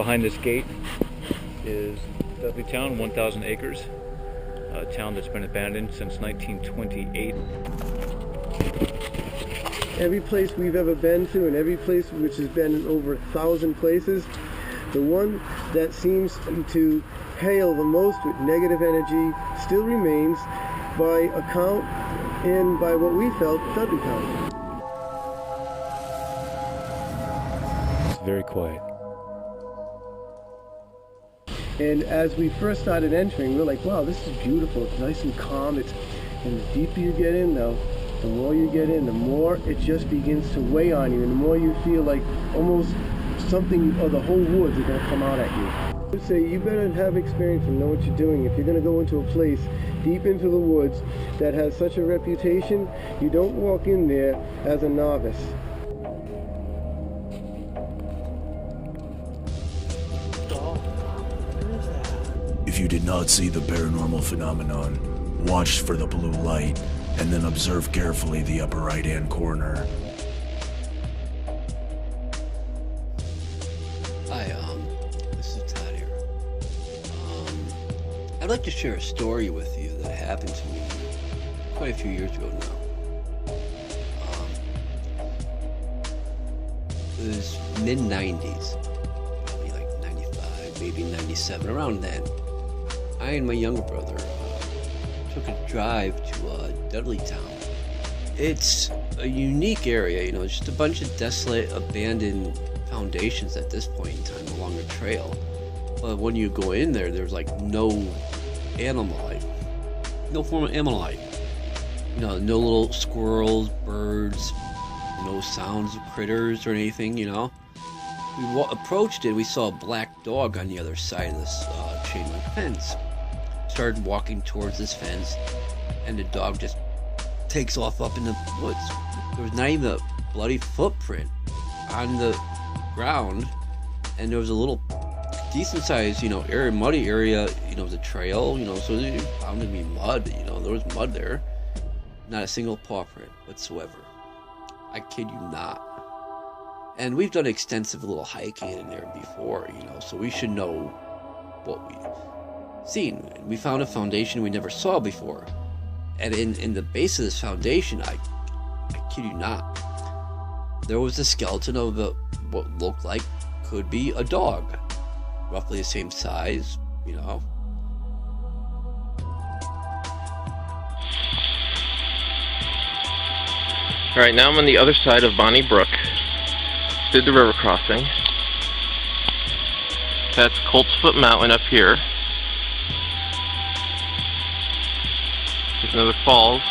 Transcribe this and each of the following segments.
Behind this gate is Dudleytown, 1,000 acres, a town that's been abandoned since 1928. Every place we've ever been to, and every place which has been in over 1,000 places, the one that seems to hail the most with negative energy still remains, by account and by what we felt, Dudleytown. It's very quiet. And as we first started entering, we were like, wow, this is beautiful. It's nice and calm. And the deeper you get in, though, the more you get in, the more it just begins to weigh on you, and the more you feel like almost something, or the whole woods are going to come out at you. I would say you better have experience and know what you're doing. If you're going to go into a place deep into the woods that has such a reputation, you don't walk in there as a novice. If you did not see the paranormal phenomenon, watch for the blue light, and then observe carefully the upper right-hand corner. Hi, this is Todd here. I'd like to share a story with you that happened to me quite a few years ago now. It was mid-90s, probably like 95, maybe 97, around then. I and my younger brother took a drive to Dudleytown. It's a unique area, you know, it's just a bunch of desolate, abandoned foundations at this point in time along the trail. But when you go in there, there's like no animal life, no form of animal life. You know, no little squirrels, birds, no sounds of critters or anything, you know. We approached it, we saw a black dog on the other side of this chain link fence. Started walking towards this fence, and the dog just takes off up in the woods. There was not even a bloody footprint on the ground, and there was a little decent sized, you know, area, muddy area, you know, the trail, you know, so there found to be mud, you know, there was mud there. Not a single paw print whatsoever. I kid you not. And we've done extensive little hiking in there before, you know, so we should know what we've seen. We found a foundation we never saw before. And in the base of this foundation, I kid you not, there was a skeleton of what looked like could be a dog. Roughly the same size, you know. Alright, now I'm on the other side of Bonnie Brook. Did the river crossing. That's Coltsfoot Mountain up here. There's another falls.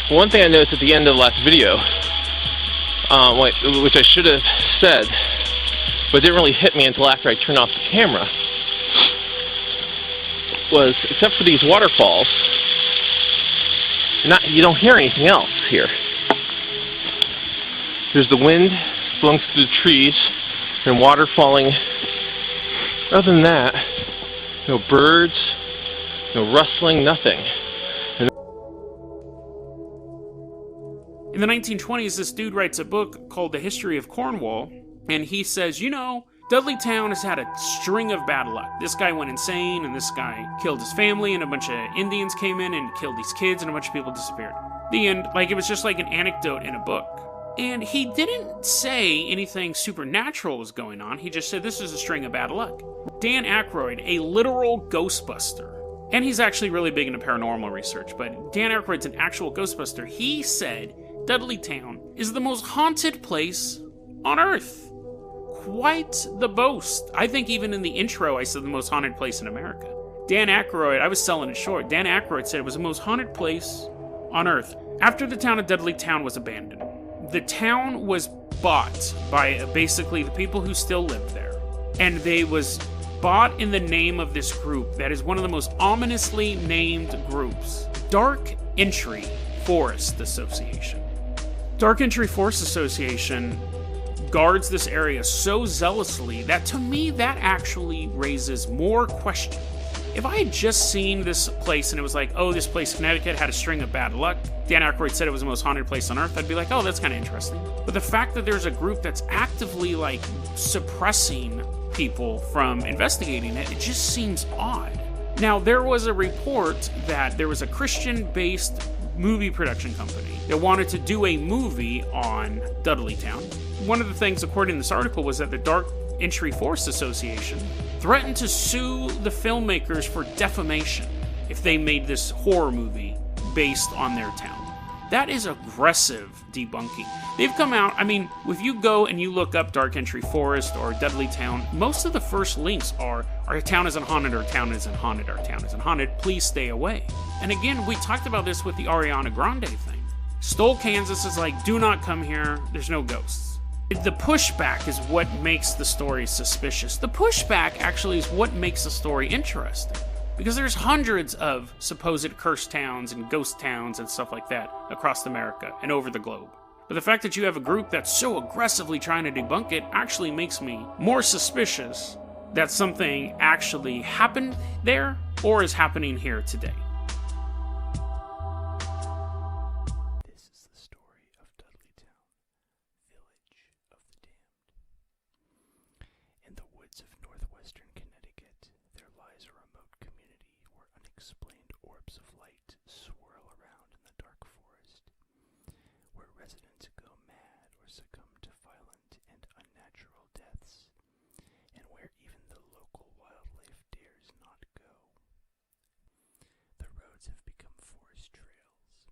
One thing I noticed at the end of the last video, which I should have said, but it didn't really hit me until after I turned off the camera, was, except for these waterfalls, you don't hear anything else here. There's the wind blowing through the trees and water falling. Other than that, no birds, no rustling, nothing. In the 1920s, this dude writes a book called The History of Cornwall, and he says, you know, Dudleytown has had a string of bad luck. This guy went insane, and this guy killed his family, and a bunch of Indians came in and killed these kids, and a bunch of people disappeared. The end, like, it was just like an anecdote in a book. And he didn't say anything supernatural was going on, he just said this is a string of bad luck. Dan Aykroyd, a literal ghostbuster, and he's actually really big into paranormal research, but Dan Aykroyd's an actual ghostbuster. He said Dudleytown is the most haunted place on Earth. Quite the boast. I think even in the intro I said the most haunted place in America. Dan Aykroyd, I was selling it short, Dan Aykroyd said it was the most haunted place on Earth. After the town of Dudleytown was abandoned, the town was bought by basically the people who still lived there. And they was bought in the name of this group that is one of the most ominously named groups. Dark Entry Forest Association. Dark Entry Forest Association guards this area so zealously that to me that actually raises more questions If I had just seen this place and it was like, oh, this place, Connecticut, had a string of bad luck, Dan Aykroyd said it was the most haunted place on earth, I'd be like, oh, that's kind of interesting. But the fact that there's a group that's actively, like, suppressing people from investigating it, it just seems odd. Now, there was a report that there was a Christian-based movie production company that wanted to do a movie on Dudleytown. One of the things, according to this article, was that the Dark Entry Forest Association threatened to sue the filmmakers for defamation if they made this horror movie based on their town. That is aggressive debunking. They've come out, I mean, if you go and you look up Dark Entry Forest or Dudleytown, most of the first links are, our town isn't haunted, our town isn't haunted, our town isn't haunted, please stay away. And again, we talked about this with the Ariana Grande thing. Stoll, Kansas is like, do not come here, there's no ghosts. The pushback is what makes the story suspicious. The pushback actually is what makes the story interesting. Because there's hundreds of supposed cursed towns and ghost towns and stuff like that across America and over the globe. But the fact that you have a group that's so aggressively trying to debunk it actually makes me more suspicious that something actually happened there or is happening here today. This is the story of Dudleytown, village of the damned. In the woods of northwestern Connecticut, there lies a remote community where unexplained orbs of light swirl around in the dark forest, where residents go mad or succumb to violent and unnatural deaths, and where even the local wildlife dares not go. The roads have become forest trails.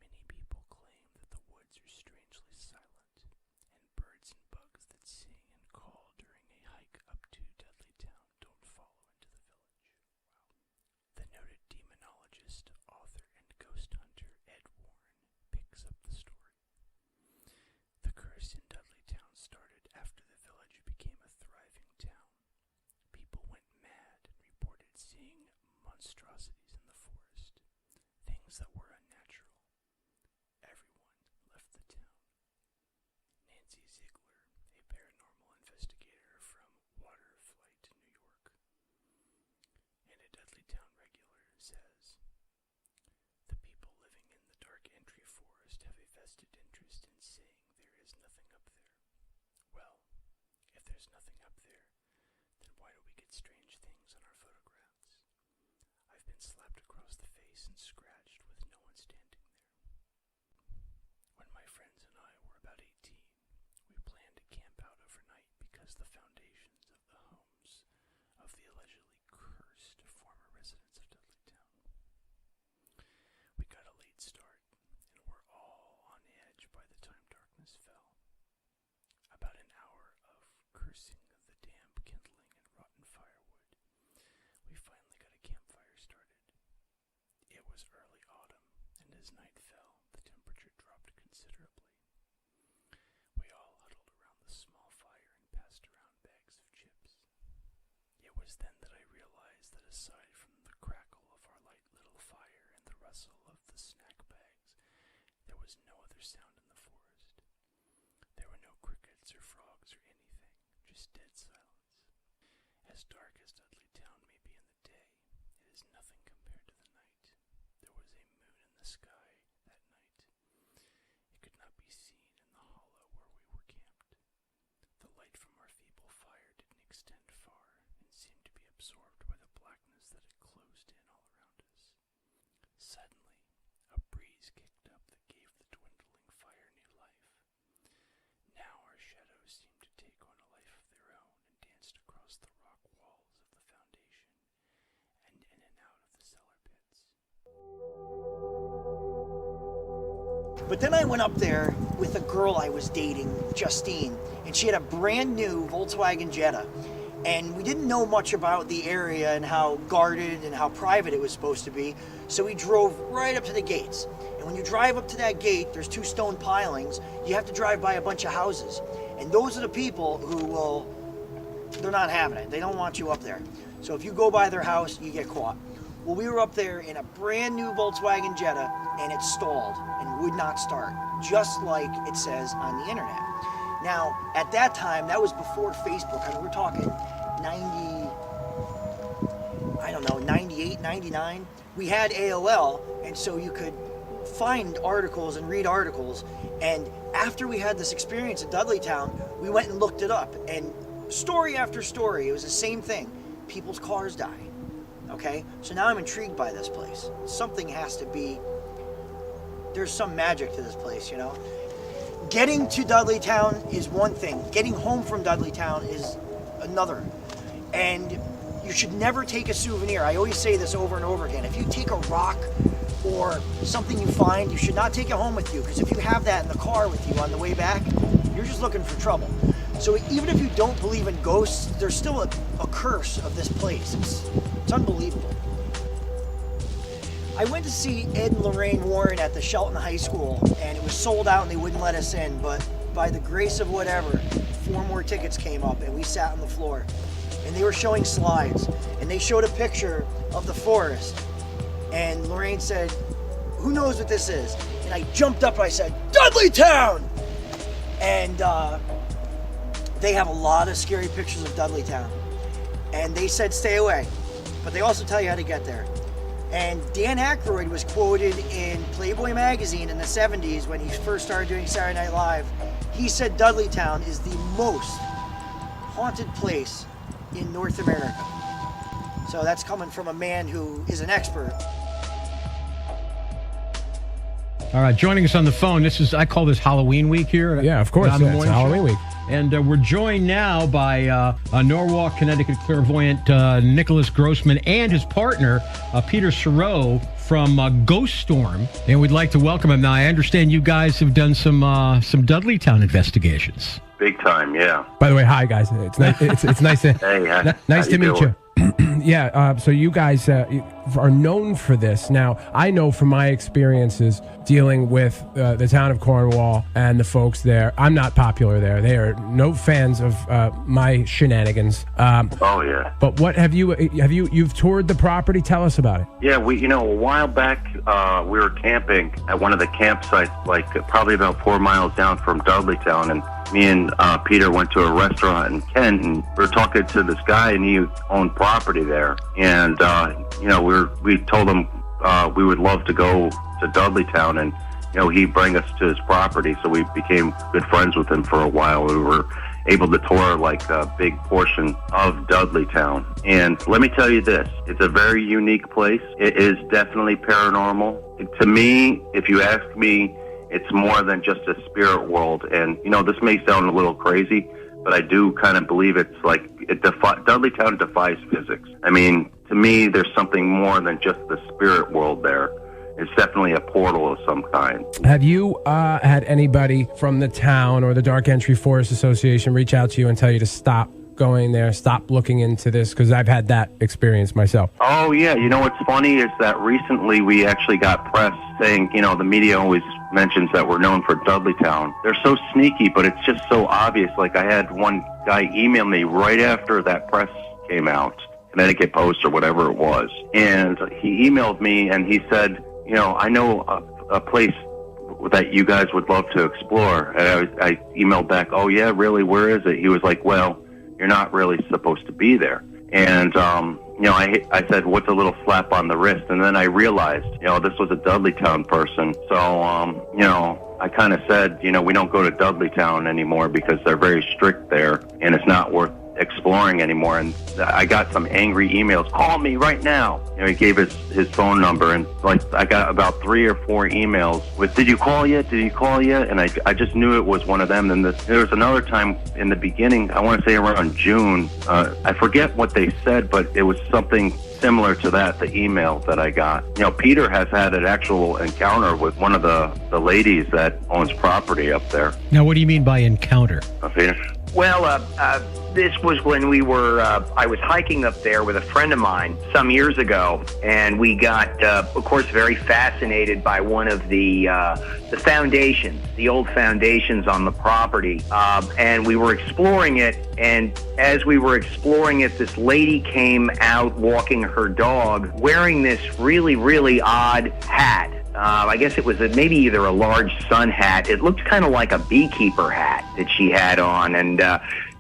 Many people claim that the woods are strangely silent, and birds and bugs that sing and call during a hike up to Dudleytown don't follow into the village. The noted demonologist, author, and ghost hunter Ed Warren picks up the story. The curse in Dudleytown started after the village became a thriving town. People went mad and reported seeing monstrosities in the forest, things that were unnatural. Everyone left the town. Nancy Ziegler, a paranormal investigator from Waterflight, New York, and a Dudleytown regular, says, "The people living in the Dark Entry Forest have a vested interest in saying there is nothing up there. Well, if there's nothing up there, then why do we get strange things on our photographs? I've been slapped across the face and scratched with no one standing there." When my friends and I were about 18, we planned to camp out overnight because the foundations of the homes of the allegedly cursed former residents of Dudleytown. We got a late start and were all on edge by the time darkness fell. About an hour of cursing the damp kindling and rotten firewood, we finally got a campfire started. It was early autumn, and as night fell, the temperature dropped considerably. We all huddled around the small fire and passed around bags of chips. It was then that I realized that aside from the crackle of our light little fire and the rustle of the snack bags, there was no other sound in the forest. There were no crickets or frogs or anything, just dead silence. As dark as Dudleytown may be in the day, it is nothing compared to the night. There was a moon in the sky that night. It could not be seen in the hollow where we were camped. The light from our feeble fire didn't extend far and seemed to be absorbed by the blackness that had closed in all around us. Suddenly, a breeze kicked up that gave the dwindling fire new life. Now our shadows seemed to take on a life of their own and danced across the rock walls of the foundation and in and out of the cellar pits. But then I went up there with a girl I was dating, Justine, and she had a brand new Volkswagen Jetta. And we didn't know much about the area and how guarded and how private it was supposed to be, so we drove right up to the gates. And when you drive up to that gate, there's two stone pilings. You have to drive by a bunch of houses. And those are the people who they're not having it. They don't want you up there. So if you go by their house, you get caught. Well, we were up there in a brand new Volkswagen Jetta, and it stalled and would not start, just like it says on the internet. Now, at that time, that was before Facebook. I mean, we're talking 98, 99, we had AOL, and so you could find articles and read articles. And after we had this experience at Dudleytown, we went and looked it up, and story after story, it was the same thing. People's cars die. Okay? So now I'm intrigued by this place. Something has to be, there's some magic to this place, you know? Getting to Dudleytown is one thing. Getting home from Dudleytown is another. And you should never take a souvenir. I always say this over and over again. If you take a rock or something you find, you should not take it home with you, because if you have that in the car with you on the way back, you're just looking for trouble. So even if you don't believe in ghosts, there's still a curse of this place. It's unbelievable. I went to see Ed and Lorraine Warren at the Shelton High School, and it was sold out and they wouldn't let us in, but by the grace of whatever, 4 more tickets came up and we sat on the floor. And they were showing slides, and they showed a picture of the forest. And Lorraine said, "Who knows what this is?" And I jumped up and I said, "Dudleytown!" And they have a lot of scary pictures of Dudleytown. And they said stay away, but they also tell you how to get there. And Dan Aykroyd was quoted in Playboy magazine in the 70s when he first started doing Saturday Night Live. He said Dudleytown is the most haunted place in North America. So that's coming from a man who is an expert. All right, joining us on the phone, I call this Halloween week here. Yeah, of course, on the it's morning Halloween show. week. And we're joined now by Norwalk, Connecticut clairvoyant Nicholas Grossman and his partner, Peter Serow from Ghost Storm. And we'd like to welcome him. Now, I understand you guys have done some Dudleytown investigations. Big time, yeah. By the way, hi guys. It's nice. It's nice to nice to meet you. Yeah. So you guys are known for this. Now, I know from my experiences dealing with the town of Cornwall and the folks there. I'm not popular there. They are no fans of my shenanigans. Oh yeah. But what you've toured the property? Tell us about it. Yeah, a while back we were camping at one of the campsites, like probably about 4 miles down from Dudleytown, and me and Peter went to a restaurant in Kent, and we were talking to this guy, and he owned property there. And we told him we would love to go to Dudleytown, and he'd bring us to his property. So we became good friends with him for a while. We were able to tour like a big portion of Dudleytown. And let me tell you this, it's a very unique place. It is definitely paranormal. To me, if you ask me, it's more than just a spirit world. And, this may sound a little crazy, but I do kind of believe it's like Dudleytown defies physics. I mean, to me, there's something more than just the spirit world there. It's definitely a portal of some kind. Have you had anybody from the town or the Dark Entry Forest Association reach out to you and tell you to stop going there, stop looking into this? Because I've had that experience myself. Oh, yeah. What's funny is that recently we actually got press saying, the media always mentions that we're known for Dudleytown. They're so sneaky, but it's just so obvious. Like, I had one guy email me right after that press came out, Connecticut Post or whatever it was. And he emailed me and he said, I know a place that you guys would love to explore. And I emailed back, oh, yeah, really? Where is it? He was like, well, you're not really supposed to be there. And, I said, what's a little slap on the wrist? And then I realized, this was a Dudleytown person. So, I kind of said, we don't go to Dudleytown anymore because they're very strict there and it's not worth exploring anymore. And I got some angry emails. Call me right now. He gave his phone number, and I got about 3 or 4 emails with, did you call yet? Did you call yet? And I just knew it was one of them. And there was another time in the beginning, I want to say around June, I forget what they said, but it was something similar to that, the email that I got. Peter has had an actual encounter with one of the ladies that owns property up there. Now, what do you mean by encounter? Peter? Well, this was when we were, I was hiking up there with a friend of mine some years ago, and we got, of course, very fascinated by one of the foundations, the old foundations on the property, and we were exploring it, and as we were exploring it, this lady came out walking her dog wearing this really, really odd hat. I guess it was maybe either a large sun hat. It looked kind of like a beekeeper hat that she had on. And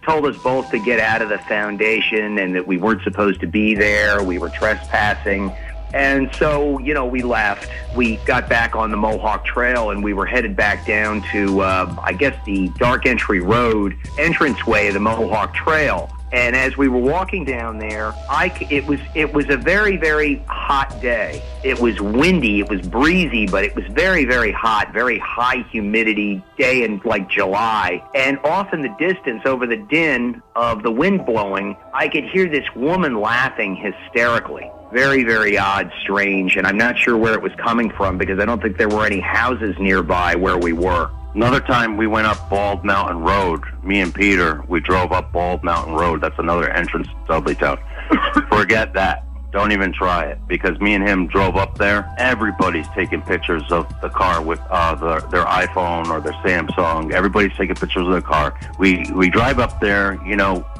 told us both to get out of the foundation and that we weren't supposed to be there. We were trespassing. And so, we left. We got back on the Mohawk Trail, and we were headed back down to, I guess, the Dark Entry Road entranceway of the Mohawk Trail. And as we were walking down there, it was a very, very hot day. It was windy, it was breezy, but it was very, very hot, very high humidity day in like July. And off in the distance, over the din of the wind blowing, I could hear this woman laughing hysterically. Very, very odd, strange, and I'm not sure where it was coming from because I don't think there were any houses nearby where we were. Another time we went up Bald Mountain Road, me and Peter, we drove up Bald Mountain Road. That's another entrance to Dudleytown. Forget that. Don't even try it, because me and him drove up there. Everybody's taking pictures of the car with their iPhone or their Samsung. Everybody's taking pictures of the car. We drive up there,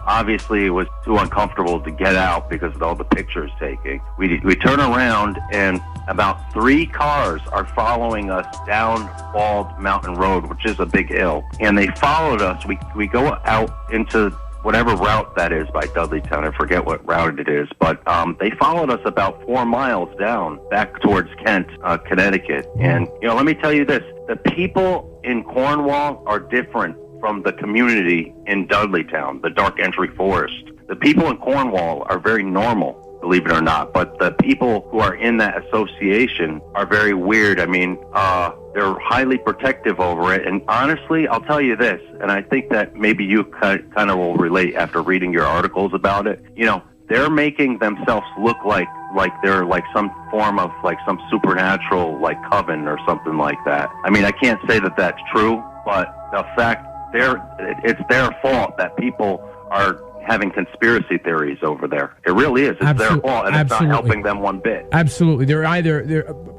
obviously it was too uncomfortable to get out because of all the pictures taking. We turn around and about 3 cars are following us down Bald Mountain Road, which is a big hill. And they followed us. We go out into whatever route that is by Dudleytown. I forget what route it is, but they followed us about 4 miles down back towards Kent, Connecticut. And, let me tell you this, the people in Cornwall are different from the community in Dudleytown, the Dark Entry Forest. The people in Cornwall are very normal, believe it or not, but the people who are in that association are very weird. I mean, they're highly protective over it. And honestly, I'll tell you this, and I think that maybe you kind of will relate after reading your articles about it. They're making themselves look like they're like some form of like some supernatural like coven or something like that. I mean, I can't say that that's true, but the fact it's their fault that people are having conspiracy theories over there. It really is. It's their fault, and it's not helping them one bit. Absolutely.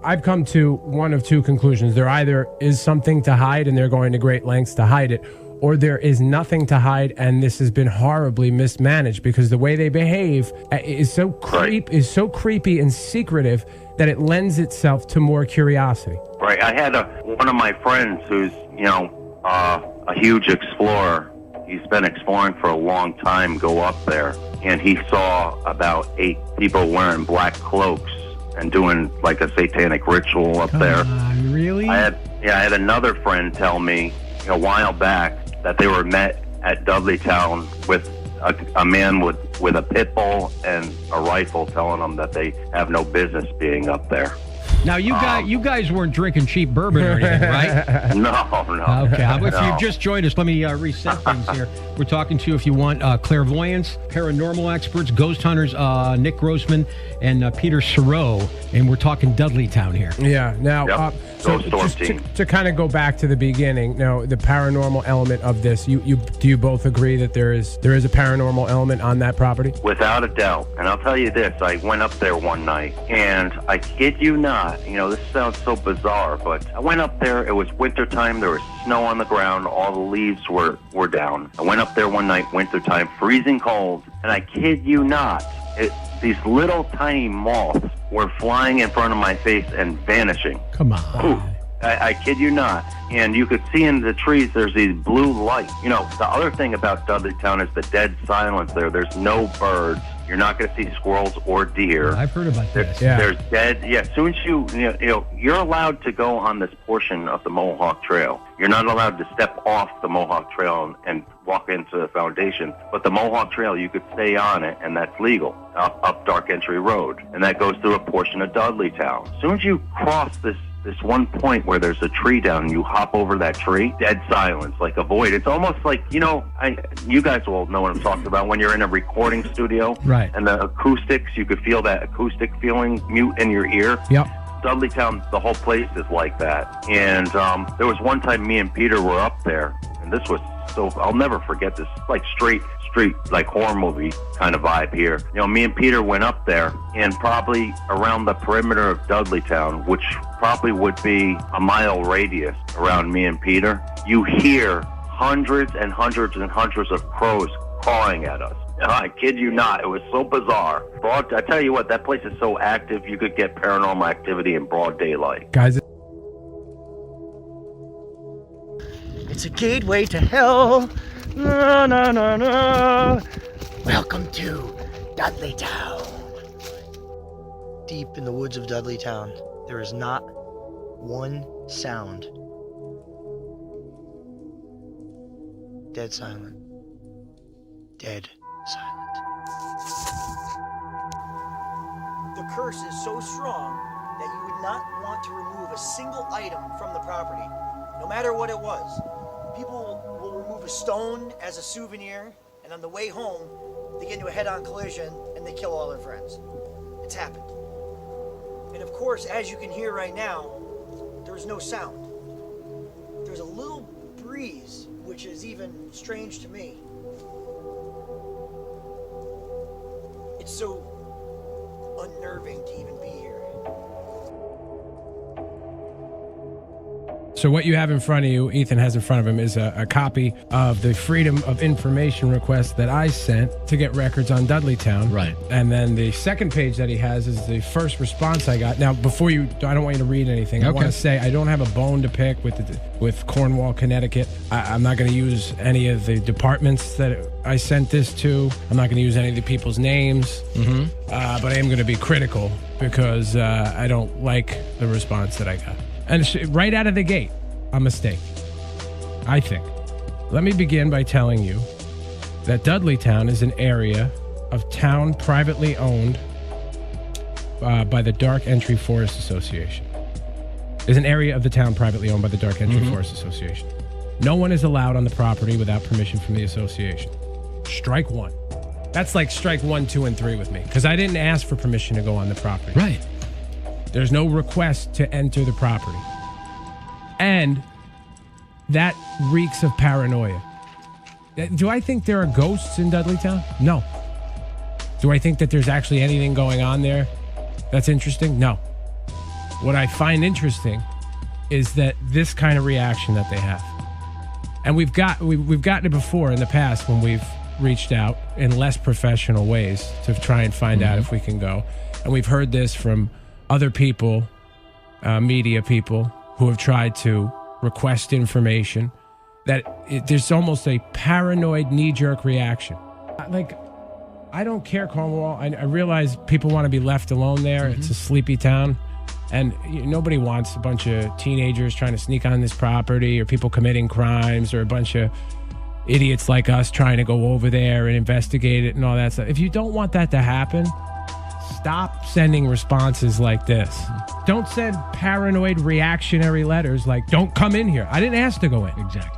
I've come to one of 2 conclusions. There either is something to hide, and they're going to great lengths to hide it, or there is nothing to hide, and this has been horribly mismanaged because the way they behave is so creepy and secretive that it lends itself to more curiosity. Right. I had one of my friends who's, a huge explorer. He's been exploring for a long time, go up there, and he saw about 8 people wearing black cloaks and doing like a satanic ritual up there. Really? I had another friend tell me a while back that they were met at Dudleytown with a man with a pit bull and a rifle telling them that they have no business being up there. Now, you guys weren't drinking cheap bourbon or anything, right? No. Okay, if you've just joined us, let me reset things here. We're talking to you, if you want, clairvoyants, paranormal experts, ghost hunters, Nick Grossman and Peter Serow, and we're talking Dudleytown here. Yeah. Now, so just to kind of go back to the beginning, now the paranormal element of this, do you both agree that there is a paranormal element on that property? Without a doubt. And I'll tell you this, I went up there one night, and I kid you not, this sounds so bizarre, but I went up there, it was wintertime, there was snow on the ground, all the leaves were down. I went up there one night, wintertime, freezing cold, and I kid you not, these little tiny moths were flying in front of my face and vanishing. Come on. Ooh, I kid you not. And you could see in the trees there's these blue lights. The other thing about Dudleytown is the dead silence there. There's no birds. You're not going to see squirrels or deer. I've heard about this. There's dead. Yeah, as soon as you're allowed to go on this portion of the Mohawk Trail. You're not allowed to step off the Mohawk Trail and walk into the foundation. But the Mohawk Trail, you could stay on it, and that's legal, up Dark Entry Road. And that goes through a portion of Dudleytown. As soon as you cross this one point where there's a tree down and you hop over that tree, dead silence, like a void. It's almost like, you guys will know what I'm talking about when you're in a recording studio. Right. And the acoustics, you could feel that acoustic feeling mute in your ear. Yep. Dudleytown, the whole place is like that. And there was one time me and Peter were up there, and this was I'll never forget this, like straight like horror movie kind of vibe here. Me and Peter went up there, and probably around the perimeter of Dudleytown, which probably would be a mile radius around me and Peter, you hear hundreds and hundreds and hundreds of crows cawing at us. I kid you not, it was so bizarre. I tell you what, that place is so active, you could get paranormal activity in broad daylight. Guys, it's a gateway to hell. No, no, no, no. Welcome to Dudleytown. Deep in the woods of Dudleytown, there is not one sound. Dead silent. Dead silent. The curse is so strong that you would not want to remove a single item from the property, no matter what it was. People will remove a stone as a souvenir, and on the way home, they get into a head-on collision and they kill all their friends. It's happened. And of course, as you can hear right now, there's no sound. There's a little breeze, which is even strange to me. It's so unnerving to even be here. So what you have in front of you, Ethan has in front of him, is a copy of the Freedom of Information request that I sent to get records on Dudleytown. Right. And then the second page that he has is the first response I got. Now, before you, I don't want you to read anything. I want to say I don't have a bone to pick with Cornwall, Connecticut. I'm not going to use any of the departments that I sent this to. I'm not going to use any of the people's names. But I am going to be critical because I don't like the response that I got. And right out of the gate, a mistake, I think. Let me begin by telling you that Dudleytown is an area of town privately owned by the Dark Entry Forest Association. Is an area of the town privately owned by the Dark Entry Forest Association. No one is allowed on the property without permission from the association. Strike one. That's like strike 1, 2, and 3 with me, because I didn't ask for permission to go on the property. Right. There's no request to enter the property. And that reeks of paranoia. Do I think there are ghosts in Dudleytown? No. Do I think that there's actually anything going on there that's interesting? No. What I find interesting is that this kind of reaction that they have. And we've gotten it before in the past when we've reached out in less professional ways to try and find out if we can go. And we've heard this from other people, media people, who have tried to request information, that there's almost a paranoid knee-jerk reaction. Like, I don't care, Cornwall. I realize people want to be left alone there. It's a sleepy town. And nobody wants a bunch of teenagers trying to sneak on this property, or people committing crimes, or a bunch of idiots like us trying to go over there and investigate it and all that stuff. If you don't want that to happen, stop sending responses like this. Don't send paranoid reactionary letters like, don't come in here. I didn't ask to go in. Exactly.